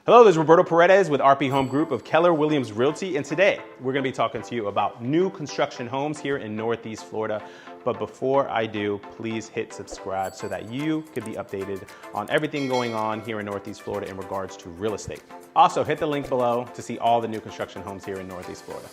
Hello, this is Roberto Paredes with RP Home Group of Keller Williams Realty, and today we're going to be talking to you about new construction homes here in Northeast Florida. But before I do, please hit subscribe so that you can be updated on everything going on here in Northeast Florida in regards to real estate. Also, hit the link below to see all the new construction homes here in Northeast Florida.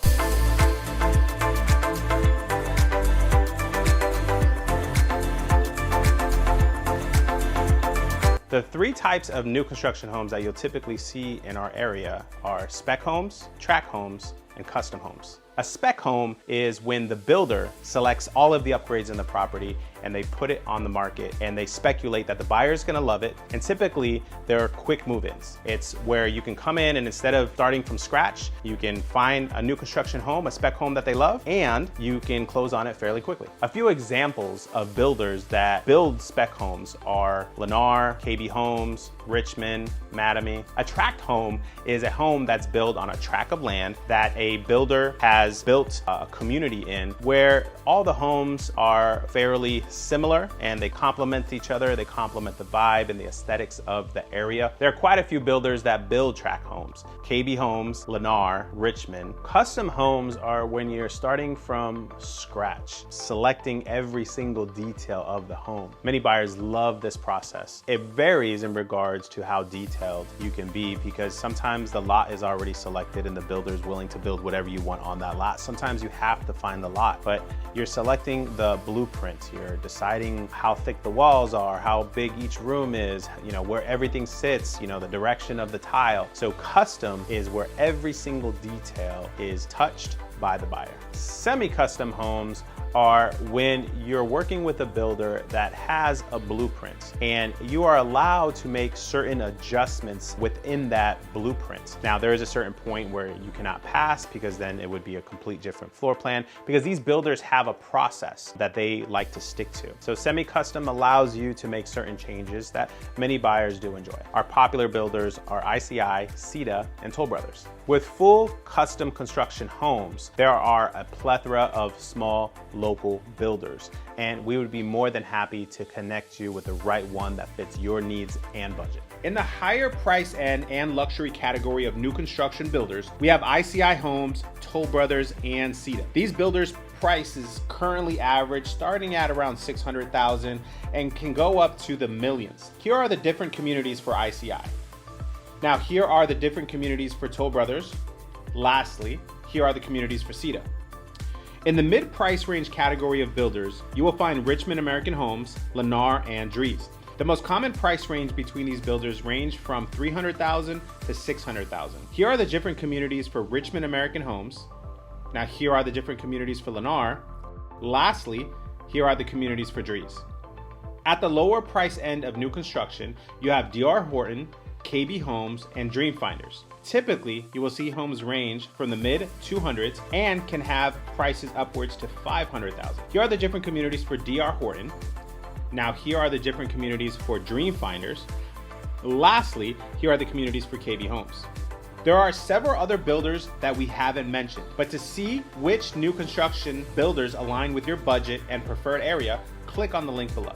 The three types of new construction homes that you'll typically see in our area are spec homes, tract homes, and custom homes. A spec home is when the builder selects all of the upgrades in the property and they put it on the market and they speculate that the buyer is going to love it. And typically they're quick move-ins. It's where you can come in and instead of starting from scratch, you can find a new construction home, a spec home that they love, and you can close on it fairly quickly. A few examples of builders that build spec homes are Lennar, KB Homes, Richmond, Mattamy. A tract home is a home that's built on a tract of land that a builder has built a community in where all the homes are fairly similar and they complement each other. They complement the vibe and the aesthetics of the area. There are quite a few builders that build tract homes. KB Homes, Lennar, Richmond. Custom homes are when you're starting from scratch, selecting every single detail of the home. Many buyers love this process. It varies in regards to how detailed you can be because sometimes the lot is already selected and the builder is willing to build whatever you want on that lot. Sometimes you have to find the lot, but you're selecting the blueprint. You're deciding how thick the walls are, how big each room is, where everything sits, the direction of the tile. So custom is where every single detail is touched by the buyer. Semi-custom homes are when you're working with a builder that has a blueprint and you are allowed to make certain adjustments within that blueprint. Now, there is a certain point where you cannot pass because then it would be a complete different floor plan because these builders have a process that they like to stick to. So semi-custom allows you to make certain changes that many buyers do enjoy. Our popular builders are ICI, CEDA, and Toll Brothers. With full custom construction homes, there are a plethora of small local builders, and we would be more than happy to connect you with the right one that fits your needs and budget. In the higher price end and luxury category of new construction builders, we have ICI Homes, Toll Brothers, and CEDA. These builders' prices currently average starting at around $600,000 and can go up to the millions. Here are the different communities for ICI. Now, here are the different communities for Toll Brothers. Lastly, here are the communities for CEDA. In the mid-price range category of builders, you will find Richmond American Homes, Lennar, and Dries. The most common price range between these builders range from $300,000 to $600,000. Here are the different communities for Richmond American Homes. Now, here are the different communities for Lennar. Lastly, here are the communities for Dries. At the lower price end of new construction, you have D.R. Horton, KB Homes, and Dreamfinders. Typically, you will see homes range from the mid 200s and can have prices upwards to $500,000. Here are the different communities for D.R. Horton. Now, here are the different communities for Dreamfinders. Lastly, here are the communities for KB Homes. There are several other builders that we haven't mentioned, but to see which new construction builders align with your budget and preferred area, click on the link below.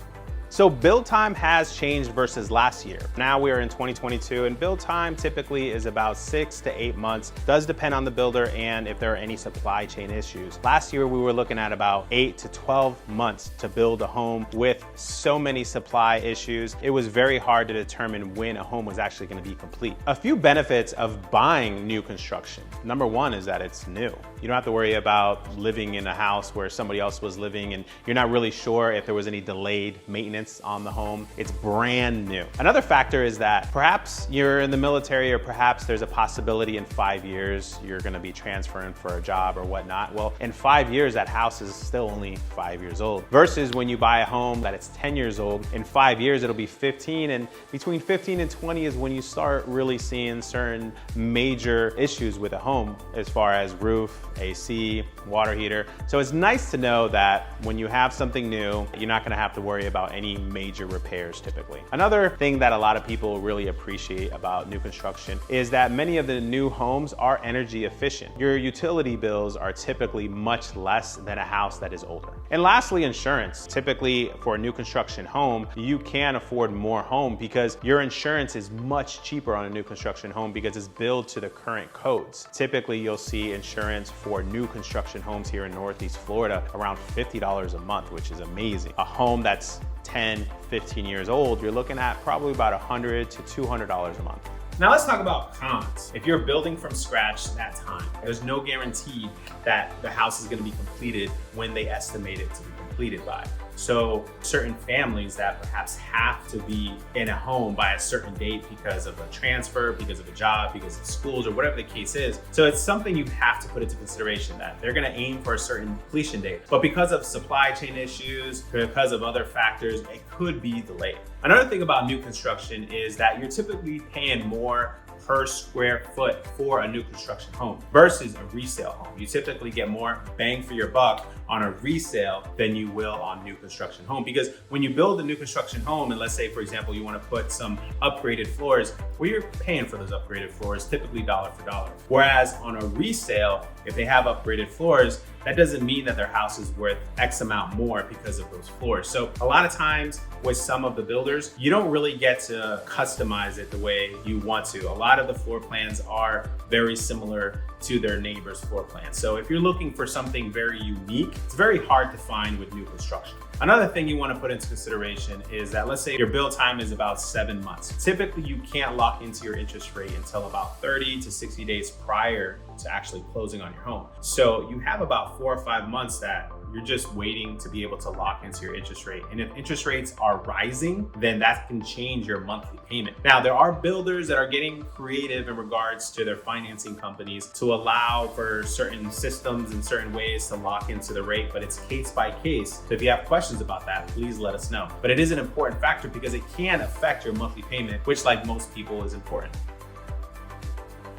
So build time has changed versus last year. Now we are in 2022 and build time typically is about 6 to 8 months. Does depend on the builder and if there are any supply chain issues. Last year we were looking at about 8 to 12 months to build a home with so many supply issues. It was very hard to determine when a home was actually going to be complete. A few benefits of buying new construction. Number one is that it's new. You don't have to worry about living in a house where somebody else was living and you're not really sure if there was any delayed maintenance on the home. It's brand new. Another factor is that perhaps you're in the military or perhaps there's a possibility in 5 years you're gonna be transferring for a job or whatnot. Well, in 5 years, that house is still only 5 years old. Versus when you buy a home that it's 10 years old, in 5 years it'll be 15, and between 15 and 20 is when you start really seeing certain major issues with a home as far as roof, AC, water heater. So it's nice to know that when you have something new, you're not gonna have to worry about any any major repairs typically. Another thing that a lot of people really appreciate about new construction is that many of the new homes are energy efficient. Your utility bills are typically much less than a house that is older. And lastly, insurance. Typically for a new construction home, you can afford more home because your insurance is much cheaper on a new construction home because it's billed to the current codes. Typically, you'll see insurance for new construction homes here in Northeast Florida around $50 a month, which is amazing. A home that's 10, 15 years old, you're looking at probably about $100 to $200 a month. Now let's talk about cons. If you're building from scratch that time, there's no guarantee that the house is going to be completed when they estimate it to be completed by. So certain families that perhaps have to be in a home by a certain date because of a transfer, because of a job, because of schools, or whatever the case is. So it's something you have to put into consideration, that they're gonna aim for a certain completion date. But because of supply chain issues, because of other factors, it could be delayed. Another thing about new construction is that you're typically paying more per square foot for a new construction home versus a resale home. You typically get more bang for your buck on a resale than you will on new construction home, because when you build a new construction home, and let's say for example you want to put some upgraded floors, well, you're paying for those upgraded floors typically dollar for dollar. Whereas on a resale, if they have upgraded floors, that doesn't mean that their house is worth X amount more because of those floors. So a lot of times with some of the builders, you don't really get to customize it the way you want to. A lot of the floor plans are very similar to their neighbor's floor plan. So if you're looking for something very unique, it's very hard to find with new construction. Another thing you want to put into consideration is that, let's say your build time is about 7 months. Typically, you can't lock into your interest rate until about 30 to 60 days prior to actually closing on your home. So you have about 4 or 5 months that you're just waiting to be able to lock into your interest rate. And if interest rates are rising, then that can change your monthly payment. Now, there are builders that are getting creative in regards to their financing companies to allow for certain systems and certain ways to lock into the rate, but it's case by case. So if you have questions about that, please let us know. But it is an important factor because it can affect your monthly payment, which, like most people, is important.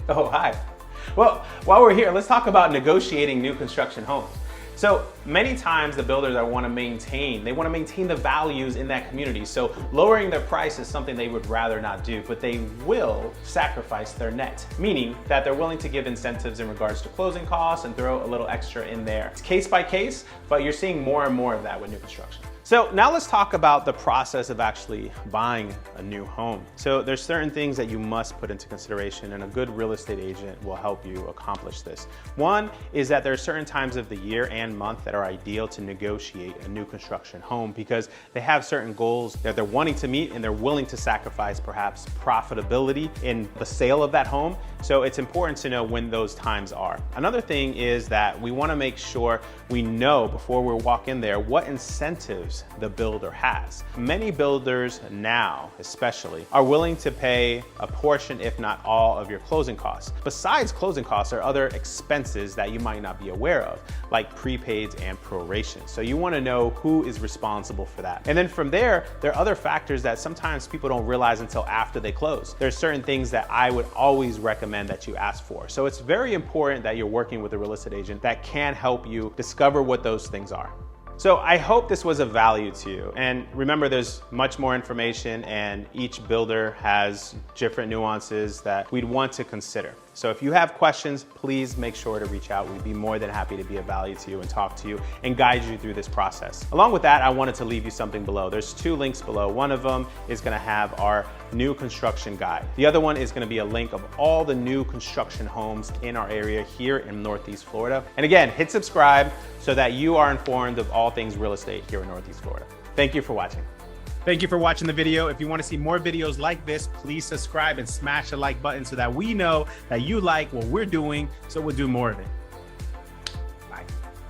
Oh, hi. Well, while we're here, let's talk about negotiating new construction homes. So many times the builders want to maintain the values in that community. So lowering their price is something they would rather not do, but they will sacrifice their net, meaning that they're willing to give incentives in regards to closing costs and throw a little extra in there. It's case by case, but you're seeing more and more of that with new construction. So now let's talk about the process of actually buying a new home. So there's certain things that you must put into consideration, and a good real estate agent will help you accomplish this. One is that there are certain times of the year and month that are ideal to negotiate a new construction home because they have certain goals that they're wanting to meet and they're willing to sacrifice perhaps profitability in the sale of that home. So it's important to know when those times are. Another thing is that we want to make sure we know before we walk in there what incentives the builder has. Many builders now, especially, are willing to pay a portion, if not all, of your closing costs. Besides closing costs are other expenses that you might not be aware of, like prepaids and proration. So you want to know who is responsible for that. And then from there are other factors that sometimes people don't realize until after they close. There's certain things that I would always recommend that you ask for. So it's very important that you're working with a real estate agent that can help you discover what those things are. So I hope this was of value to you. And remember, there's much more information and each builder has different nuances that we'd want to consider. So if you have questions, please make sure to reach out. We'd be more than happy to be of value to you and talk to you and guide you through this process. Along with that, I wanted to leave you something below. There's 2 links below. One of them is gonna have our new construction guide. The other one is gonna be a link of all the new construction homes in our area here in Northeast Florida. And again, hit subscribe so that you are informed of all things real estate here in Northeast Florida. Thank you for watching. Thank you for watching the video. If you want to see more videos like this, please subscribe and smash the like button so that we know that you like what we're doing, so we'll do more of it.